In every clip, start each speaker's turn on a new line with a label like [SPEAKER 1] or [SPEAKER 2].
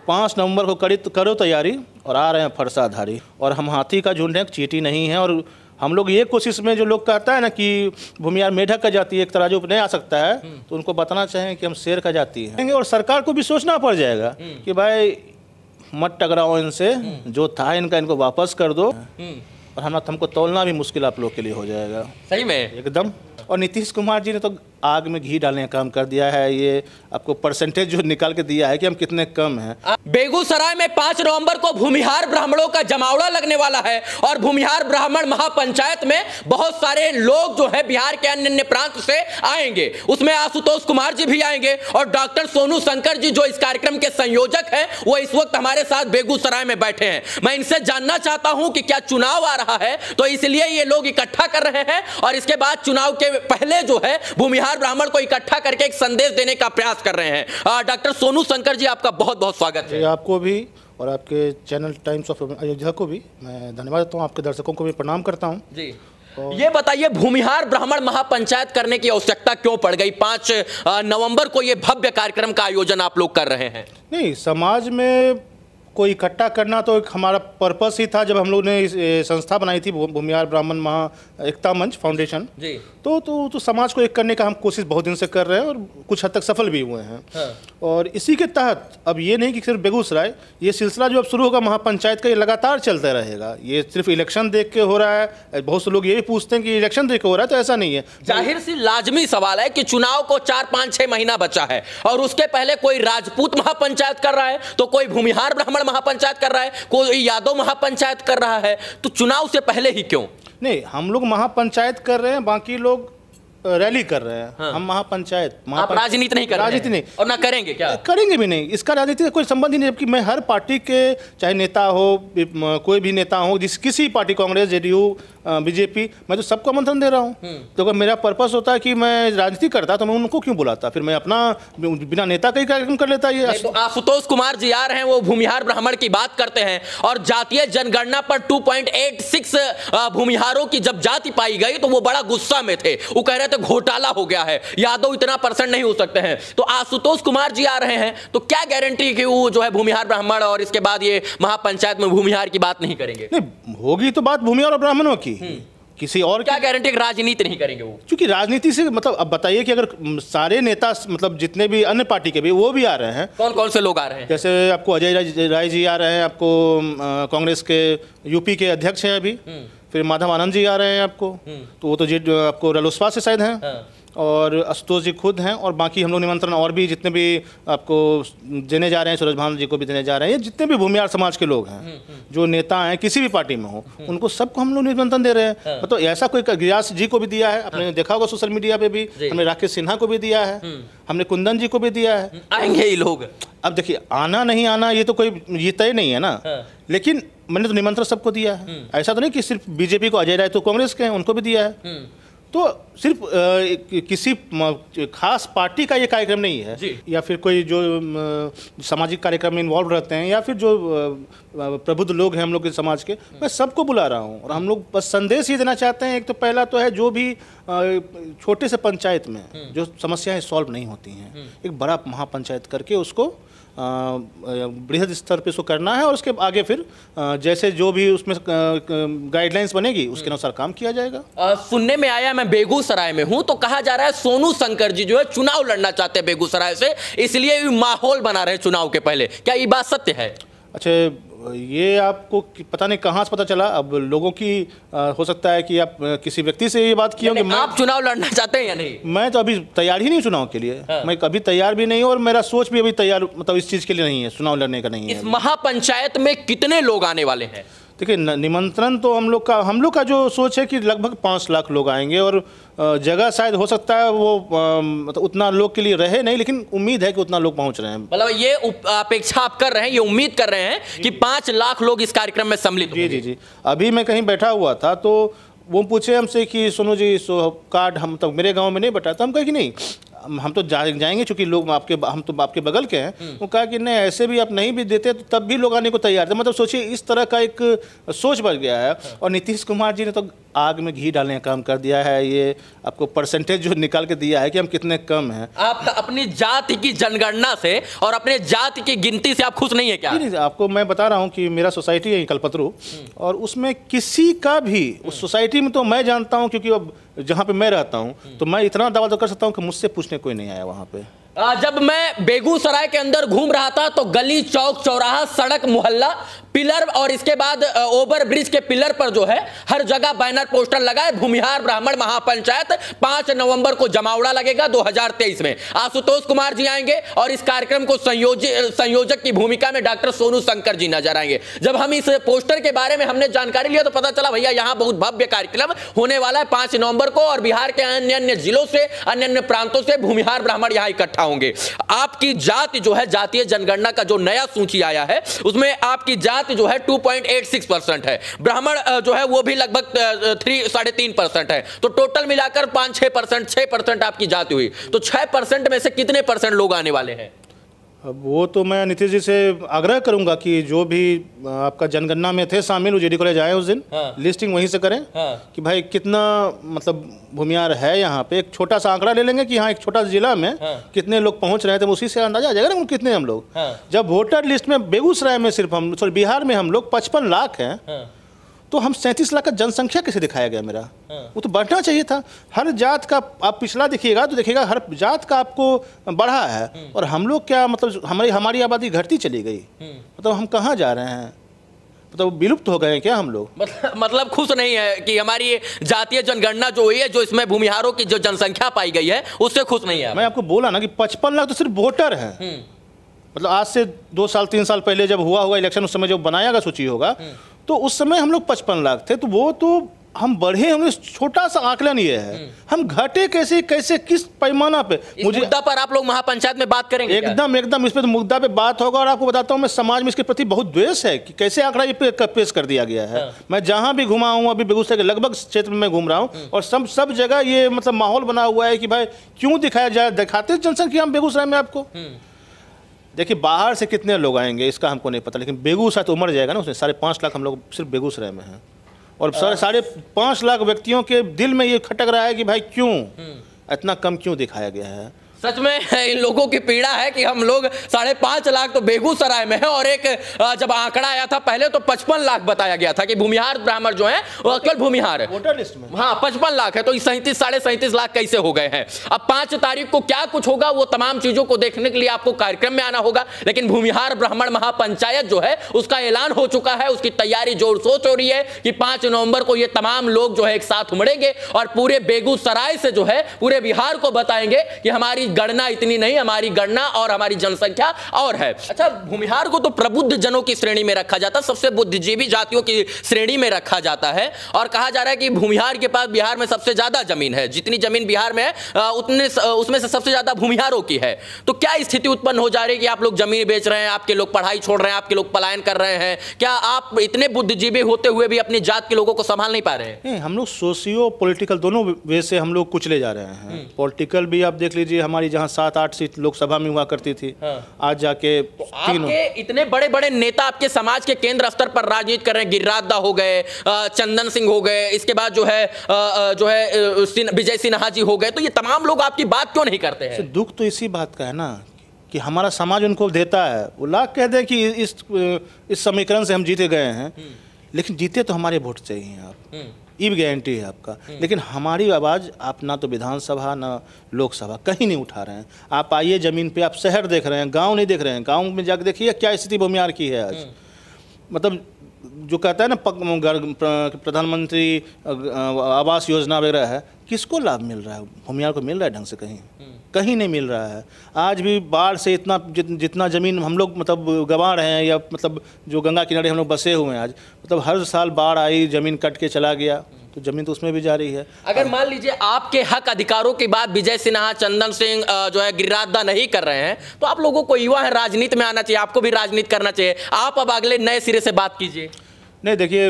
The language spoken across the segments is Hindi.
[SPEAKER 1] 5 नवंबर को करो तैयारी, और आ रहे हैं फरसाधारी। और हम हाथी का झुंड है, चींटी नहीं है। और हम लोग ये कोशिश में, जो लोग कहता है ना कि भूमिहार मेढक का जाति एक तराजू पर नहीं आ सकता है, तो उनको बताना चाहेंगे कि हम शेर का जाति हैं। और सरकार को भी सोचना पड़ जाएगा कि भाई मत टकराओ इनसे, जो था इनको वापस कर दो, और हमको तोलना भी मुश्किल आप लोग के लिए हो जाएगा।
[SPEAKER 2] सही में
[SPEAKER 1] एकदम। और नीतीश कुमार जी ने तो आग में घी डालने का काम कर दिया है। ये आपको परसेंटेज जो निकाल के दिया है कि हम कितने कम हैं।
[SPEAKER 2] बेगूसराय में 5 नवंबर को भूमिहार ब्राह्मणों का जमावड़ा लगने वाला है, और भूमिहार ब्राह्मण महापंचायत में बहुत सारे लोग जो है बिहार के अन्य अन्य प्रांत से आएंगे। उसमें आशुतोष कुमार जी भी आएंगे, और डॉक्टर सोनू शंकर जी जो इस कार्यक्रम के संयोजक हैं, वो इस वक्त हमारे साथ बेगूसराय में बैठे हैं। मैं इनसे जानना चाहता हूं कि क्या चुनाव आ रहा है, तो इसलिए ये लोग इकट्ठा कर रहे हैं, और इसके बाद चुनाव के पहले जो है भूमिहार ब्राह्मण को इकट्ठा करके एक संदेश देने का प्रयास कर रहे हैं। डॉक्टर सोनू शंकर जी, आपका बहुत बहुत स्वागत है।
[SPEAKER 1] आपको भी और आपके चैनल टाइम्स ऑफ अयोध्या को भी मैं धन्यवाद देता हूँ, आपके दर्शकों को भी प्रणाम करता हूँ
[SPEAKER 2] जी। ये बताइए, भूमिहार ब्राह्मण महापंचायत करने की आवश्यकता क्यों पड़ गई? 5 नवंबर को ये भव्य कार्यक्रम का आयोजन आप लोग कर रहे हैं।
[SPEAKER 1] नहीं, समाज में को इकट्ठा करना तो एक हमारा पर्पस ही था। जब हम लोग ने संस्था बनाई थी भूमिहार ब्राह्मण महा एकता मंच फाउंडेशन जी, तो समाज को एक करने का हम कोशिश बहुत दिन से कर रहे हैं, और कुछ हद तक सफल भी हुए हैं। हाँ। और इसी के तहत अब ये नहीं कि सिर्फ बेगूसराय, ये सिलसिला जो अब शुरू होगा महापंचायत का, ये लगातार चलता रहेगा। ये सिर्फ इलेक्शन देख के हो रहा है। बहुत से लोग ये भी पूछते हैं कि इलेक्शन देख के हो रहा है, तो ऐसा नहीं है।
[SPEAKER 2] जाहिर सी लाजमी सवाल है कि चुनाव को 4, 5, 6 महीना बचा है, और उसके पहले कोई राजपूत महापंचायत कर रहा है, तो कोई भूमिहार ब्राह्मण महापंचायत कर रहा है, कोई यादव महापंचायत कर रहा है। तो चुनाव से पहले ही क्यों?
[SPEAKER 1] नहीं, हम लोग महापंचायत कर रहे हैं, बाकी लोग रैली कर रहे हैं। हाँ। हम महापंचायत
[SPEAKER 2] आप राजनीति नहीं कर रहे हैं?
[SPEAKER 1] राजनीति नहीं,
[SPEAKER 2] और ना करेंगे क्या?
[SPEAKER 1] करेंगे भी नहीं। इसका राजनीति से कोई संबंध ही नहीं, जबकि मैं हर पार्टी के, चाहे नेता हो, कोई भी नेता हो, किसी पार्टी, कांग्रेस, जेडीयू, बीजेपी, मैं तो सबको आमंत्रण दे रहा हूँ। तो अगर मेरा पर्पस होता है कि मैं राजनीति करता, तो मैं उनको क्यों बुलाता? फिर मैं अपना बिना नेता का ही कार्यक्रम कर लेता। ये
[SPEAKER 2] तो आशुतोष कुमार जी आ रहे हैं, वो भूमिहार ब्राह्मण की बात करते हैं, और जातीय जनगणना पर 2.86 भूमिहारों की जब जाति पाई गई तो वो बड़ा गुस्सा में थे। वो कह रहे थे घोटाला हो गया है, यादव इतना % नहीं हो सकते हैं। तो आशुतोष कुमार जी आ रहे हैं, तो क्या गारंटी कि वो जो है भूमिहार ब्राह्मण और इसके बाद ये महापंचायत में भूमिहार की बात नहीं करेंगे?
[SPEAKER 1] नहीं, होगी तो बात भूमिहार और ब्राह्मणों की, किसी और
[SPEAKER 2] क्या गारंटी कि राजनीति नहीं करेंगे वो?
[SPEAKER 1] क्योंकि राजनीति से मतलब, अब बताइए कि अगर सारे नेता, मतलब जितने भी अन्य पार्टी के भी, वो भी आ रहे हैं।
[SPEAKER 2] कौन कौन से लोग आ रहे हैं?
[SPEAKER 1] जैसे आपको अजय राय जी आ रहे हैं, आपको कांग्रेस के यूपी के अध्यक्ष हैं अभी, फिर माधव आनंद जी आ रहे हैं आपको, तो वो तो आपको रालोसपा से शायद हैं। हाँ। और आशुतोष जी खुद हैं, और बाकी हम लोग निमंत्रण और भी जितने भी आपको देने जा रहे हैं, सूरज भान जी को भी देने जा रहे हैं। जितने भी भूमिहार समाज के लोग हैं, जो नेता हैं किसी भी पार्टी में हो, उनको सबको हम लोग निमंत्रण दे रहे हैं। मतलब ऐसा कोई, गियास जी को भी दिया है, आपने देखा होगा सोशल मीडिया पे भी, हमने राकेश सिन्हा को भी दिया है, हमने कुंदन जी को भी दिया है।
[SPEAKER 2] आएंगे ही लोग।
[SPEAKER 1] अब देखिए, आना नहीं आना ये तो कोई ये तय नहीं है ना। लेकिन मैंने तो निमंत्रण सबको दिया है। ऐसा तो नहीं कि सिर्फ बीजेपी को, अजय राय तो कांग्रेस के हैं, उनको भी दिया है। तो सिर्फ किसी खास पार्टी का ये कार्यक्रम नहीं है, या फिर कोई जो सामाजिक कार्यक्रम में इन्वॉल्व रहते हैं, या फिर जो प्रबुद्ध लोग हैं हम लोग के समाज के, मैं सबको बुला रहा हूँ। और हम लोग बस संदेश ये देना चाहते हैं। एक तो पहला तो है, जो भी छोटे से पंचायत में जो समस्याएं सॉल्व नहीं होती हैं, एक बड़ा महापंचायत करके उसको बृहद स्तर पे इसको करना है, और उसके आगे फिर जैसे जो भी उसमें गाइडलाइंस बनेगी उसके अनुसार काम किया जाएगा।
[SPEAKER 2] सुनने में आया, मैं बेगूसराय में हूं, तो कहा जा रहा है सोनू शंकर जी जो है चुनाव लड़ना चाहते हैं बेगूसराय से, इसलिए माहौल बना रहे हैं चुनाव के पहले। क्या ये बात सत्य है?
[SPEAKER 1] अच्छा, ये आपको पता नहीं कहाँ से पता चला। अब लोगों की हो सकता है कि आप किसी व्यक्ति से ये बात की होगी।
[SPEAKER 2] आप चुनाव लड़ना चाहते हैं या नहीं?
[SPEAKER 1] मैं तो अभी तैयार ही नहीं चुनाव के लिए। हाँ। मैं कभी तैयार भी नहीं हूँ, और मेरा सोच भी अभी तैयार, मतलब इस चीज़ के लिए नहीं है, चुनाव लड़ने का नहीं है।
[SPEAKER 2] इस महापंचायत में कितने लोग आने वाले हैं?
[SPEAKER 1] देखिए, निमंत्रण तो हम लोग का जो सोच है कि लगभग 5 लाख लोग आएंगे, और जगह शायद हो सकता है वो मतलब उतना लोग के लिए रहे नहीं, लेकिन उम्मीद है कि उतना लोग पहुंच रहे हैं।
[SPEAKER 2] मतलब ये अपेक्षा आप कर रहे हैं, ये उम्मीद कर रहे हैं कि 5 लाख लोग इस कार्यक्रम में सम्मिलित होंगे।
[SPEAKER 1] जी जी जी। अभी मैं कहीं बैठा हुआ था, तो वो पूछे हमसे कि सोनू जी, कार्ड हम तो मेरे गाँव में नहीं बटा, तो हम कहे कि नहीं, हम तो जाएंगे, चूंकि लोग हम तो आपके बगल के हैं। वो कहा कि नहीं, ऐसे भी आप नहीं भी देते तो तब भी लोग आने को तैयार थे। मतलब सोचिए, इस तरह का एक सोच बन गया है। और नीतीश कुमार जी ने तो आग में घी डालने का काम कर दिया है। ये आपको परसेंटेज जो निकाल के दिया है कि हम कितने कम हैं।
[SPEAKER 2] आप अपनी जाति की जनगणना से और अपने जाति की गिनती से आप खुश नहीं है क्या?
[SPEAKER 1] नहीं, आपको मैं बता रहा हूँ कि मेरा सोसाइटी है कल्पतरू, और उसमें किसी का भी उस सोसाइटी में तो मैं जानता हूँ, क्योंकि अब जहाँ पे मैं रहता हूँ तो मैं इतना दावा तो कर सकता हूँ कि मुझसे पूछने कोई नहीं आया वहाँ पे।
[SPEAKER 2] जब मैं बेगूसराय के अंदर घूम रहा था तो गली, चौक, चौराहा, सड़क, मोहल्ला, पिलर और इसके बाद ओवर ब्रिज के पिलर पर जो है हर जगह बैनर पोस्टर लगा है, भूमिहार ब्राह्मण महापंचायत 5 नवंबर को जमावड़ा लगेगा 2023 में। आशुतोष कुमार जी आएंगे और इस कार्यक्रम को संयोजक की भूमिका में डॉक्टर सोनू शंकर जी नजर आएंगे। जब हम इस पोस्टर के बारे में हमने जानकारी लिया तो पता चला भैया यहाँ बहुत भव्य कार्यक्रम होने वाला है 5 नवंबर को, और बिहार के अन्य अन्य जिलों से, अन्य अन्य प्रांतों से भूमिहार ब्राह्मण यहाँ इकट्ठा होंगे। आपकी जाति जो है, जातीय जनगणना का जो नया सूची आया है उसमें आपकी जाति जो है 2.86% है, ब्राह्मण जो है वो भी लगभग 3.5% है, तो टोटल मिलाकर 5-6%, 6% आपकी जाति हुई। तो 6% में से कितने परसेंट लोग आने वाले हैं?
[SPEAKER 1] अब वो तो मैं नीतीश जी से आग्रह करूंगा कि जो भी आपका जनगणना में थे शामिल, वो जेडी कॉलेज आए उस दिन, लिस्टिंग वहीं से करें कि भाई कितना मतलब भूमिहार है यहाँ पे। एक छोटा सा आंकड़ा ले लेंगे कि हाँ एक छोटा जिला में कितने लोग पहुँच रहे थे, उसी से अंदाजा आ जाएगा ना कितने हम लोग। जब वोटर लिस्ट में बेगूसराय में सिर्फ हम, सॉरी बिहार में हम लोग 55 लाख हैं, तो हम 37 लाख का जनसंख्या कैसे दिखाया गया मेरा? वो तो बढ़ना चाहिए था। हर जात का आप पिछला देखिएगा तो देखिएगा हर जात का आपको बढ़ा है, और हम लोग क्या मतलब हमारी आबादी घटती चली गई। मतलब हम कहाँ जा रहे हैं? मतलब विलुप्त हो गए हैं क्या हम लोग?
[SPEAKER 2] मतलब खुश नहीं है कि हमारी जातीय जनगणना जो हुई है, जो इसमें भूमिहारों की जो जनसंख्या पाई गई है, उससे खुश नहीं है।
[SPEAKER 1] मैं आपको बोला ना कि 55 लाख तो सिर्फ वोटर हैं। मतलब आज से 2 साल 3 साल पहले जब हुआ होगा इलेक्शन, उस समय जो बनाया गया सूची होगा, तो उस समय हम लोग 55 लाख थे। तो वो तो हम बढ़े होंगे, छोटा सा आकलन ये है। हम घटे कैसे, किस पैमाना पे?
[SPEAKER 2] मुझे मुद्दा पर आप लोग महापंचायत में बात करेंगे?
[SPEAKER 1] एकदम इस पे तो मुद्दा पे बात होगा। और आपको बताता हूँ, मैं समाज में इसके प्रति बहुत द्वेष है कि कैसे आंकड़ा ये पेश कर दिया गया है। मैं जहाँ भी घुमा हूँ, अभी बेगूसराय के लगभग क्षेत्र में घूम रहा हूँ, और सब जगह ये मतलब माहौल बना हुआ है कि भाई क्यों दिखाया जाए, दिखाते जनसंख्या हम बेगूसराय में आपको। देखिए बाहर से कितने लोग आएंगे इसका हमको नहीं पता, लेकिन बेगूसराय तो उमड़ जाएगा ना उसमें। 5.5 लाख हम लोग सिर्फ बेगूसराय में हैं, और 5.5 लाख व्यक्तियों के दिल में ये खटक रहा है कि भाई क्यों इतना कम क्यों दिखाया गया है।
[SPEAKER 2] सच में इन लोगों की पीड़ा है कि हम लोग 5.5 लाख तो बेगूसराय में है, और एक जब आंकड़ा आया था पहले तो 55 लाख बताया गया था कि भूमिहार ब्राह्मण जो है वो केवल भूमिहार है
[SPEAKER 1] वोटर लिस्ट में।
[SPEAKER 2] हाँ 55 लाख है, तो 37-37.5 लाख कैसे हो गए हैं? अब 5 तारीख को क्या कुछ होगा, वो तमाम चीजों को देखने के लिए आपको कार्यक्रम में आना होगा। लेकिन भूमिहार ब्राह्मण महापंचायत जो है उसका ऐलान हो चुका है, उसकी तैयारी जोर सोच हो रही है कि 5 नवंबर को ये तमाम लोग जो है एक साथ उमड़ेंगे और पूरे बेगूसराय से जो है पूरे बिहार को बताएंगे कि हमारी गणना इतनी नहीं, हमारी गणना और हमारी जनसंख्या और है। अच्छा, भूमिहार को तो प्रबुद्ध जनों की श्रेणी में रखा जाता है, सबसे बुद्धिजीवी जातियों की श्रेणी में रखा जाता है, और कहा जा रहा है कि भूमिहार के पास बिहार में सबसे ज्यादा जमीन है। जितनी जमीन बिहार में है उतने उसमें से सबसे ज्यादा भूमिहारों की है। तो क्या स्थिति उत्पन्न हो जा रही है कि आप लोग जमीन बेच रहे हैं, आपके लोग पढ़ाई छोड़ रहे हैं, आपके लोग पलायन कर रहे हैं? क्या आप इतने बुद्धिजीवी होते हुए भी अपनी जात के लोगों को संभाल नहीं पा रहे हैं?
[SPEAKER 1] नहीं, हम लोग सोशियो पॉलिटिकल दोनों वे से हम लोग कुचले जा रहे हैं। पॉलिटिकल भी आप देख लीजिए, हमारी जहाँ 7-8 सीट लोकसभा में हुआ करती थी, आज जाके
[SPEAKER 2] आपके इतने बड़े बड़े नेता आपके समाज के केंद्र स्तर पर राजनीति कर रहे हैं। गिरिराज दा हो गए, चंदन सिंह हो गए, इसके बाद जो है विजय सिन्हा जी हो गए, तो ये तमाम लोग आपकी बात क्यों नहीं करते हैं?
[SPEAKER 1] दुख तो इसी बात का है ना कि हमारा समाज उनको देता है। वो लाख कहते हैं कि इस समीकरण से हम जीते गए हैं, लेकिन जीते तो हमारे वोट चाहिए आप, ये भी गारंटी है आपका। लेकिन हमारी आवाज़ आप ना तो विधानसभा ना लोकसभा कहीं नहीं उठा रहे हैं। आप आइए ज़मीन पे, आप शहर देख रहे हैं, गांव नहीं देख रहे हैं। गांव में जाकर देखिए क्या स्थिति भूमिहार की है आज। मतलब जो कहता है ना प्रधानमंत्री आवास योजना वगैरह है, किसको लाभ मिल रहा है? भूमिहार को मिल रहा है ढंग से? कहीं नहीं मिल रहा है। आज भी बाढ़ से इतना जितना ज़मीन हम लोग मतलब गंवा रहे हैं, या मतलब जो गंगा किनारे हम लोग बसे हुए हैं, आज मतलब हर साल बाढ़ आई, ज़मीन कट के चला गया, तो ज़मीन तो उसमें भी जा रही है।
[SPEAKER 2] अगर मान लीजिए आपके हक अधिकारों की बात विजय सिन्हा, चंदन सिंह जो है गिरिराज दा नहीं कर रहे हैं, तो आप लोगों को युवा है, राजनीति में आना चाहिए, आपको भी राजनीति करना चाहिए। आप अब अगले नए सिरे से बात कीजिए। नहीं,
[SPEAKER 1] देखिए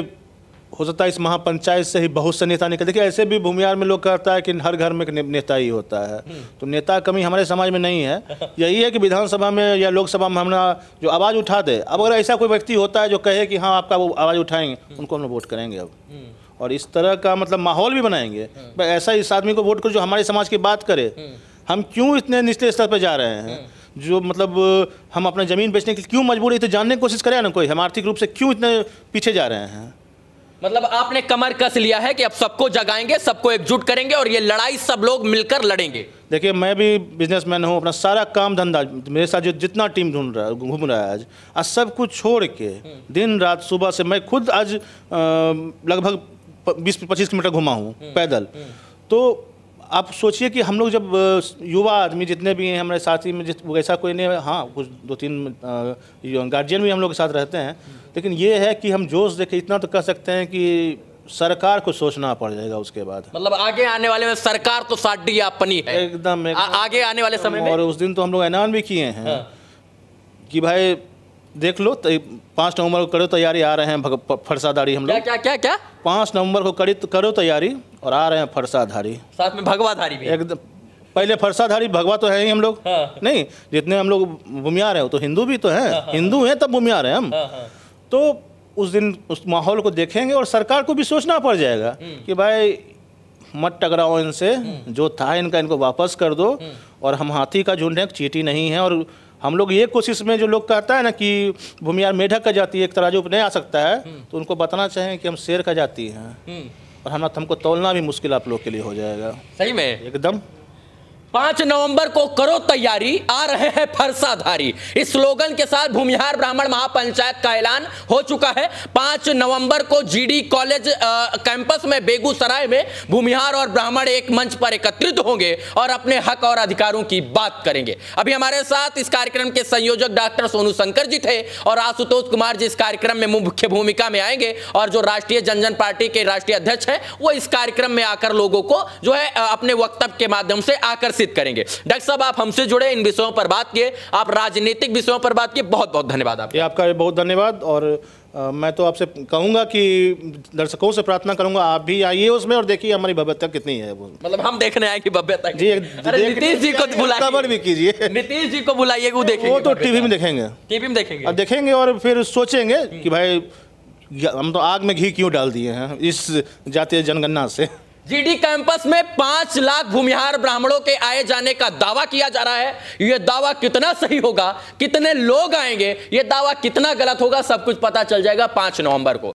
[SPEAKER 1] हो सकता है इस महापंचायत से ही बहुत से नेता निकल। देखिए ऐसे भी भूमिहार में लोग कहता है कि हर घर में एक नेता ही होता है, तो नेता कमी हमारे समाज में नहीं है। यही है कि विधानसभा में या लोकसभा में हमारा जो आवाज़ उठा दे। अब अगर ऐसा कोई व्यक्ति होता है जो कहे कि हाँ आपका वो आवाज़ उठाएंगे, उनको हम लोग वोट करेंगे अब। और इस तरह का मतलब माहौल भी बनाएंगे। भाई ऐसा इस आदमी को वोट करो जो हमारे समाज की बात करे। हम क्यों इतने निचले स्तर पर जा रहे हैं, जो मतलब हम अपना ज़मीन बेचने के लिए क्यों मजबूर है, तो जानने की कोशिश करें ना कोई, हम आर्थिक रूप से क्यों इतने पीछे जा रहे हैं।
[SPEAKER 2] मतलब आपने कमर कस लिया है कि अब सबको जगाएंगे, सबको एकजुट करेंगे और ये लड़ाई सब लोग मिलकर लड़ेंगे। देखिए
[SPEAKER 1] मैं भी बिजनेसमैन हूँ, अपना सारा काम धंधा, मेरे साथ जो जितना टीम घूम रहा है आज सब कुछ छोड़ के दिन रात सुबह से मैं खुद आज लगभग 20-25 किलोमीटर घुमा हूँ पैदल। तो आप सोचिए कि हम लोग जब युवा आदमी जितने भी हैं हमारे साथी में वैसा कोई नहीं है, हाँ कुछ 2-3 गार्जियन भी हम लोग के साथ रहते हैं, लेकिन ये है कि हम जोश देखे इतना तो कह सकते हैं कि सरकार को सोचना पड़ जाएगा उसके बाद।
[SPEAKER 2] मतलब आगे आने वाले में सरकार तो साडी अपनी है
[SPEAKER 1] एकदम
[SPEAKER 2] आगे आने वाले समय में।
[SPEAKER 1] और उस दिन तो हम लोग ऐलान भी किए हैं कि भाई देख लो 5 नवंबर को करो तैयारी, आ रहे हैं फरसाधारी हम लोग।
[SPEAKER 2] क्या
[SPEAKER 1] 5 नवंबर को करो तैयारी और आ रहे हैं फरसाधारी,
[SPEAKER 2] साथ में भगवाधारी भी।
[SPEAKER 1] एकदम पहले फरसाधारी, भगवा तो है ही हम लोग। नहीं, जितने हम लोग भूमियार हैं वो तो हिंदू भी तो हैं। हिंदू हैं तब भूमियार हैं हम। तो उस दिन उस माहौल को देखेंगे और सरकार को भी सोचना पड़ जाएगा कि भाई मत टकराओ इनसे, जो था इनको वापस कर दो। और हम हाथी का झुंड है, चींटी नहीं है। और हम लोग ये कोशिश में, जो लोग कहता है ना कि भूमियार मेढक का जाति एक तराजू पर नहीं आ सकता है, तो उनको बताना चाहिए कि हम शेर का जाति हैं और हमको तौलना भी मुश्किल आप लोग के लिए हो जाएगा।
[SPEAKER 2] सही में
[SPEAKER 1] एकदम।
[SPEAKER 2] 5 नवंबर को करो तैयारी, आ रहे हैं फरसाधारी, इस स्लोगन के साथ भूमिहार ब्राह्मण महापंचायत का ऐलान हो चुका है। 5 नवंबर को जीडी कॉलेज कैंपस में बेगूसराय में भूमिहार और ब्राह्मण एक मंच पर एकत्रित होंगे और अपने हक और अधिकारों की बात करेंगे। अभी हमारे साथ इस कार्यक्रम के संयोजक डॉक्टर सोनू शंकर जी थे और आशुतोष कुमार जी इस कार्यक्रम में मुख्य भूमिका में आएंगे। और जो राष्ट्रीय जनजन पार्टी के राष्ट्रीय अध्यक्ष हैं वो इस कार्यक्रम में आकर लोगों को जो है अपने वक्तव्य के माध्यम से आकर्षित करेंगे। डॉक्टर साहब आप हमसे जुड़े, इन विषयों पर बात किए, आप राजनीतिक विषयों पर बात किए, बहुत बहुत धन्यवाद
[SPEAKER 1] आपका बहुत धन्यवाद। और मैं तो आपसे कहूंगा कि दर्शकों से प्रार्थना करूंगा आप भी आइए उसमें और देखिए हमारी भव्यता कितनी है।
[SPEAKER 2] मतलब हम देखने आए कि भव्यता
[SPEAKER 1] जी।
[SPEAKER 2] नीतीश जी को बुलाइए,
[SPEAKER 1] खबर भी कीजिए,
[SPEAKER 2] नीतीश जी को बुलाइए, वो देखेंगे।
[SPEAKER 1] वो तो टीवी में देखेंगे,
[SPEAKER 2] अब
[SPEAKER 1] देखेंगे और फिर सोचेंगे कि भाई हम तो आग में घी क्यों डाल दिए हैं इस जातीय जनगणना से।
[SPEAKER 2] जीडी कैंपस में 5 लाख भूमिहार ब्राह्मणों के आए जाने का दावा किया जा रहा है। यह दावा कितना सही होगा, कितने लोग आएंगे, यह दावा कितना गलत होगा, सब कुछ पता चल जाएगा 5 नवंबर को।